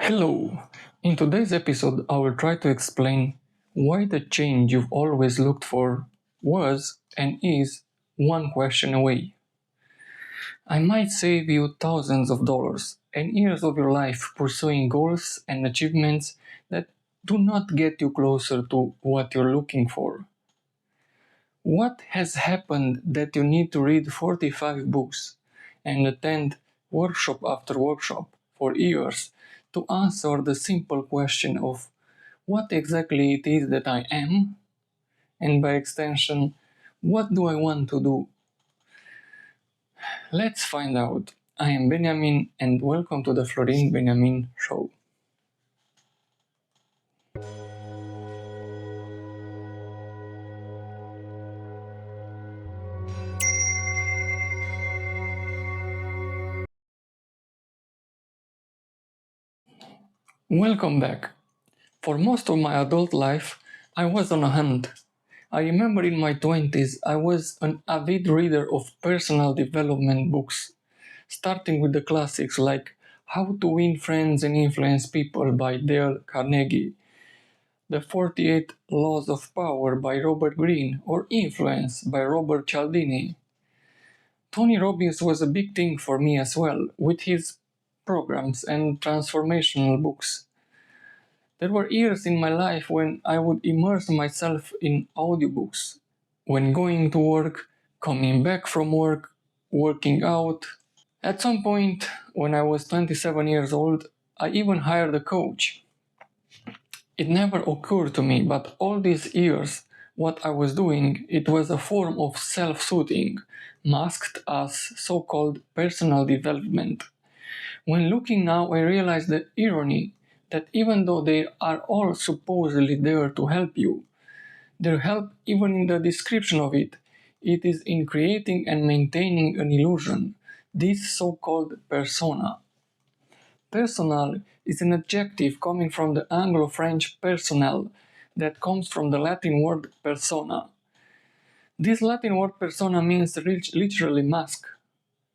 Hello! In today's episode, I will try to explain why the change you've always looked for was and is one question away. I might save you thousands of dollars and years of your life pursuing goals and achievements that do not get you closer to what you're looking for. What has happened that you need to read 45 books and attend workshop after workshop for years to answer the simple question of what exactly it is that I am, and by extension, what do I want to do? Let's find out. I am Benjamin and welcome to the Florin Benjamin Show. Welcome back. For most of my adult life, I was on a hunt. I remember in my 20s, I was an avid reader of personal development books, starting with the classics like How to Win Friends and Influence People by Dale Carnegie, The 48 Laws of Power by Robert Greene, or Influence by Robert Cialdini. Tony Robbins was a big thing for me as well, with his programs and transformational books. There were years in my life when I would immerse myself in audiobooks, when going to work, coming back from work, working out. At some point, when I was 27 years old, I even hired a coach. It never occurred to me, but all these years, what I was doing, it was a form of self-soothing, masked as so-called personal development. When looking now, I realize the irony that even though they are all supposedly there to help you, their help, even in the description of it, it is in creating and maintaining an illusion, this so-called persona. Personal is an adjective coming from the Anglo-French personnel that comes from the Latin word persona. This Latin word persona means literally mask.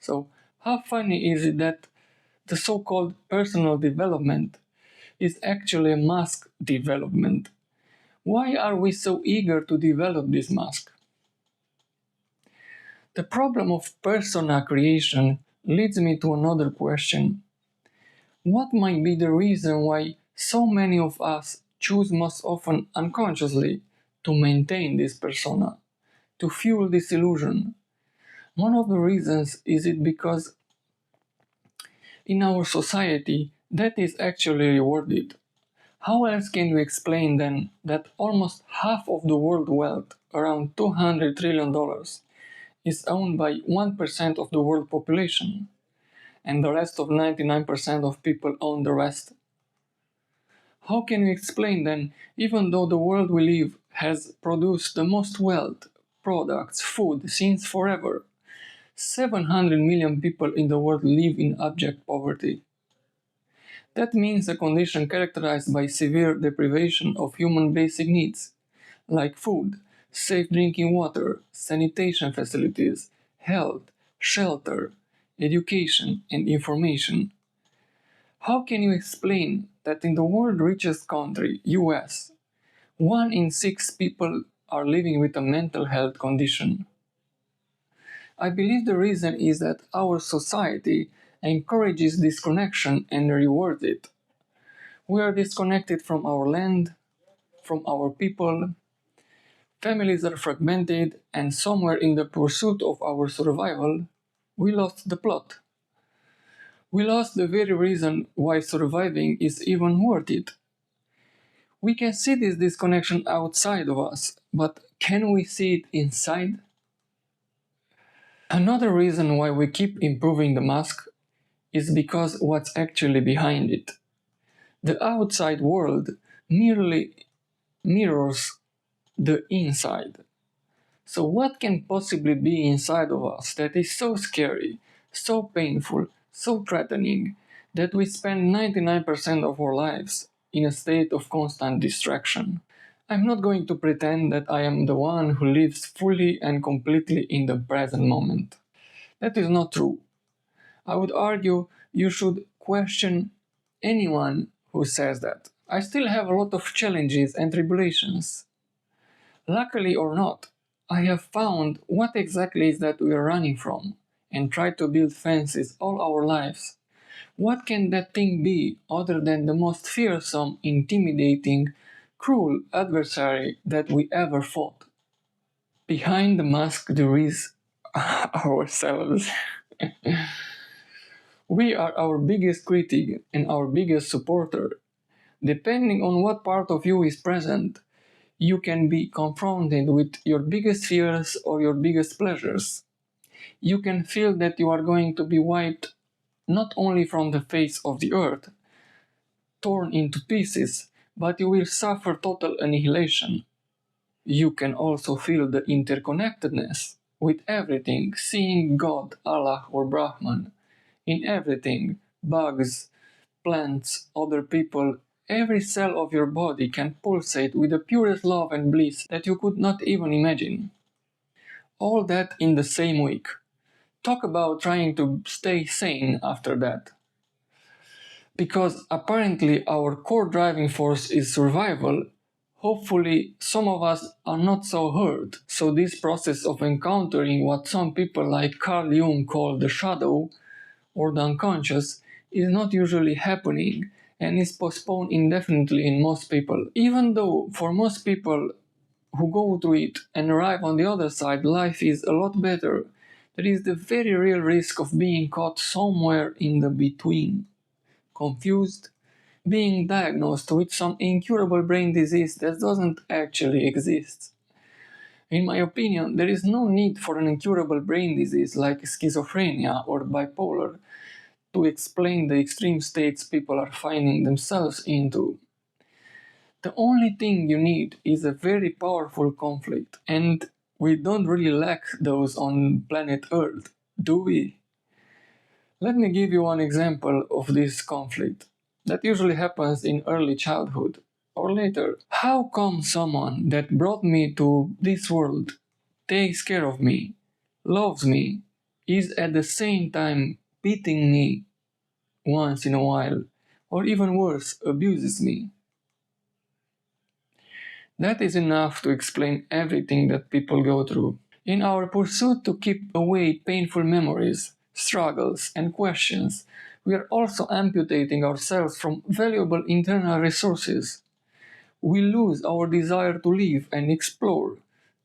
So, how funny is it that the so-called personal development is actually a mask development? Why are we so eager to develop this mask? The problem of persona creation leads me to another question. What might be the reason why so many of us choose most often unconsciously to maintain this persona, to fuel this illusion? One of the reasons is it because in our society that is actually rewarded. How else can you explain then that almost half of the world wealth, around $200 trillion, is owned by 1% of the world population, and the rest of 99% of people own the rest? How can you explain then, even though the world we live has produced the most wealth, products, food since forever, 700 million people in the world live in abject poverty? That means a condition characterized by severe deprivation of human basic needs, like food, safe drinking water, sanitation facilities, health, shelter, education, and information. How can you explain that in the world's richest country, US, 1 in 6 people are living with a mental health condition? I believe the reason is that our society encourages disconnection and rewards it. We are disconnected from our land, from our people. Families are fragmented, and somewhere in the pursuit of our survival, we lost the plot. We lost the very reason why surviving is even worth it. We can see this disconnection outside of us, but can we see it inside? Another reason why we keep improving the mask is because what's actually behind it. The outside world merely mirrors the inside. So what can possibly be inside of us that is so scary, so painful, so threatening, that we spend 99% of our lives in a state of constant distraction? I'm not going to pretend that I am the one who lives fully and completely in the present moment. That is not true. I would argue you should question anyone who says that. I still have a lot of challenges and tribulations. Luckily or not, I have found what exactly is that we are running from and try to build fences all our lives. What can that thing be other than the most fearsome, intimidating, cruel adversary that we ever fought? Behind the mask there is ourselves. We are our biggest critic and our biggest supporter. Depending on what part of you is present, you can be confronted with your biggest fears or your biggest pleasures. You can feel that you are going to be wiped not only from the face of the earth, torn into pieces, but you will suffer total annihilation. You can also feel the interconnectedness with everything, seeing God, Allah, or Brahman in everything, bugs, plants, other people. Every cell of your body can pulsate with the purest love and bliss that you could not even imagine. All that in the same week. Talk about trying to stay sane after that. Because apparently our core driving force is survival, hopefully some of us are not so hurt. So this process of encountering what some people like Carl Jung call the shadow or the unconscious is not usually happening and is postponed indefinitely in most people. Even though for most people who go through it and arrive on the other side, life is a lot better, there is the very real risk of being caught somewhere in the between. Confused, being diagnosed with some incurable brain disease that doesn't actually exist. In my opinion, there is no need for an incurable brain disease like schizophrenia or bipolar to explain the extreme states people are finding themselves into. The only thing you need is a very powerful conflict, and we don't really lack those on planet Earth, do we? Let me give you one example of this conflict that usually happens in early childhood or later. How come someone that brought me to this world, takes care of me, loves me, is at the same time beating me once in a while, or even worse, abuses me? That is enough to explain everything that people go through. In our pursuit to keep away painful memories, struggles, and questions, we are also amputating ourselves from valuable internal resources. We lose our desire to live and explore,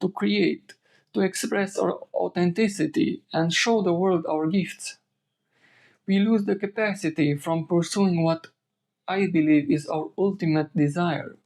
to create, to express our authenticity and show the world our gifts. We lose the capacity from pursuing what I believe is our ultimate desire,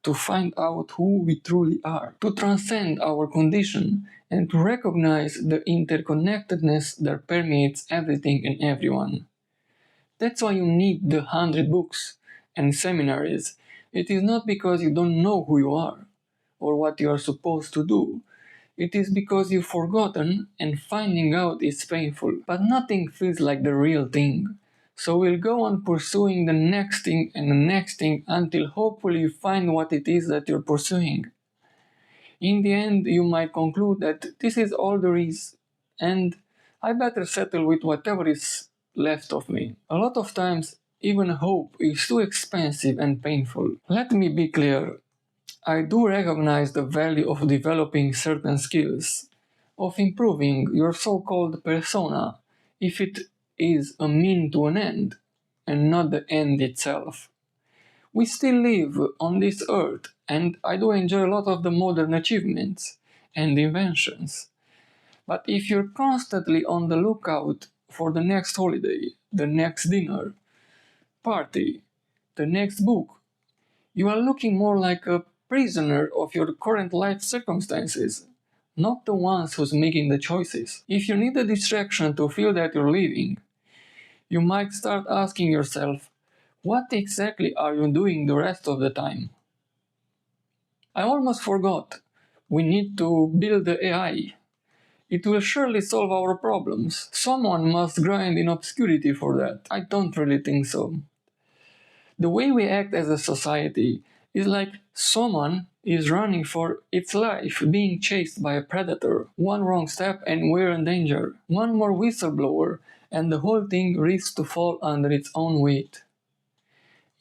to find out who we truly are, to transcend our condition, and to recognize the interconnectedness that permeates everything and everyone. That's why you need the 100 books and seminaries. It is not because you don't know who you are or what you are supposed to do. It is because you've forgotten and finding out is painful. But nothing feels like the real thing. So we'll go on pursuing the next thing and the next thing until hopefully you find what it is that you're pursuing. In the end, you might conclude that this is all there is, and I better settle with whatever is left of me. A lot of times, even hope is too expensive and painful. Let me be clear. I do recognize the value of developing certain skills, of improving your so-called persona, if it is a mean to an end, and not the end itself. We still live on this earth, and I do enjoy a lot of the modern achievements and inventions. But if you're constantly on the lookout for the next holiday, the next dinner, party, the next book, you are looking more like a prisoner of your current life circumstances, not the ones who's making the choices. If you need a distraction to feel that you're living, you might start asking yourself, what exactly are you doing the rest of the time? I almost forgot. We need to build the AI. It will surely solve our problems. Someone must grind in obscurity for that. I don't really think so. The way we act as a society is like someone is running for its life, being chased by a predator. One wrong step and we're in danger. One more whistleblower and the whole thing risks to fall under its own weight.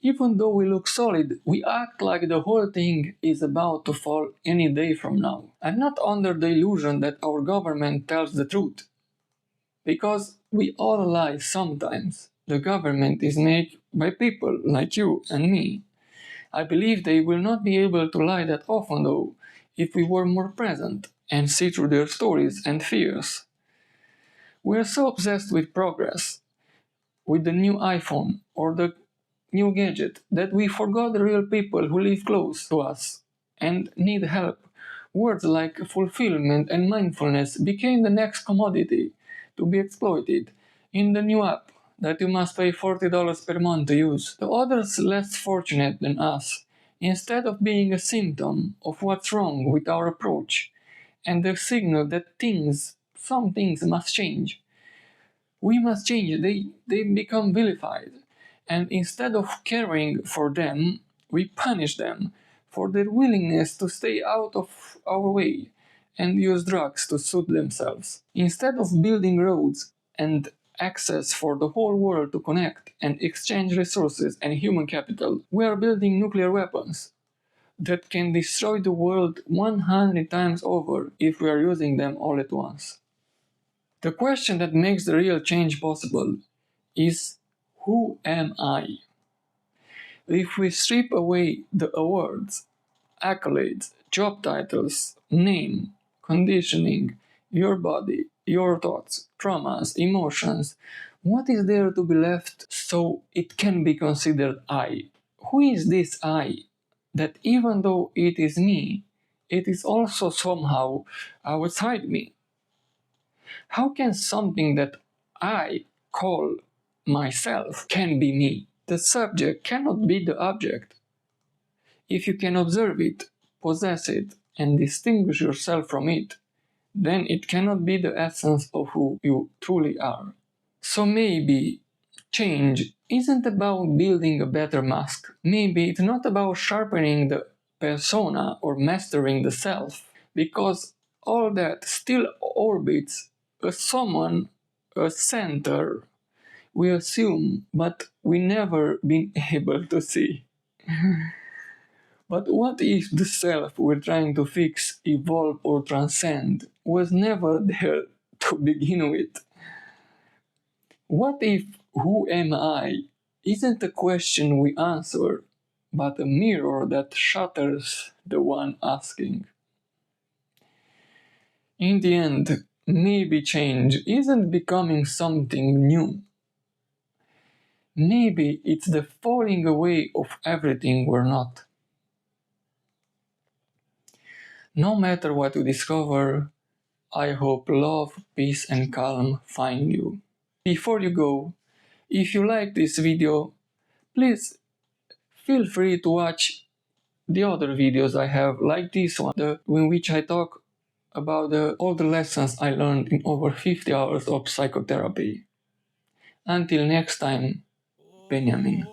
Even though we look solid, we act like the whole thing is about to fall any day from now. I'm not under the illusion that our government tells the truth. Because we all lie sometimes. The government is made by people like you and me. I believe they will not be able to lie that often though, if we were more present and see through their stories and fears. We are so obsessed with progress, with the new iPhone or the new gadget, that we forgot the real people who live close to us and need help. Words like fulfillment and mindfulness became the next commodity to be exploited in the new app that you must pay $40 per month to use. The others less fortunate than us, instead of being a symptom of what's wrong with our approach and the signal that some things must change. We must change, they become vilified. And instead of caring for them, we punish them for their willingness to stay out of our way and use drugs to suit themselves. Instead of building roads and access for the whole world to connect and exchange resources and human capital, we are building nuclear weapons that can destroy the world 100 times over if we are using them all at once. The question that makes the real change possible is, who am I? If we strip away the awards, accolades, job titles, name, conditioning, your body, your thoughts, traumas, emotions, what is there to be left so it can be considered I? Who is this I? That even though it is me, it is also somehow outside me. How can something that I call myself can be me? The subject cannot be the object. If you can observe it, possess it, and distinguish yourself from it, then it cannot be the essence of who you truly are. So maybe change isn't about building a better mask. Maybe it's not about sharpening the persona or mastering the self, because all that still orbits a someone, a center, we assume, but we never been able to see. But what if the self we're trying to fix, evolve, or transcend was never there to begin with? What if who am I isn't a question we answer, but a mirror that shatters the one asking? In the end, maybe change isn't becoming something new. Maybe it's the falling away of everything we're not. No matter what you discover, I hope love, peace, and calm find you. Before you go, if you like this video, please feel free to watch the other videos I have, like this one, in which I talk about all the lessons I learned in over 50 hours of psychotherapy. Until next time, Benjamin.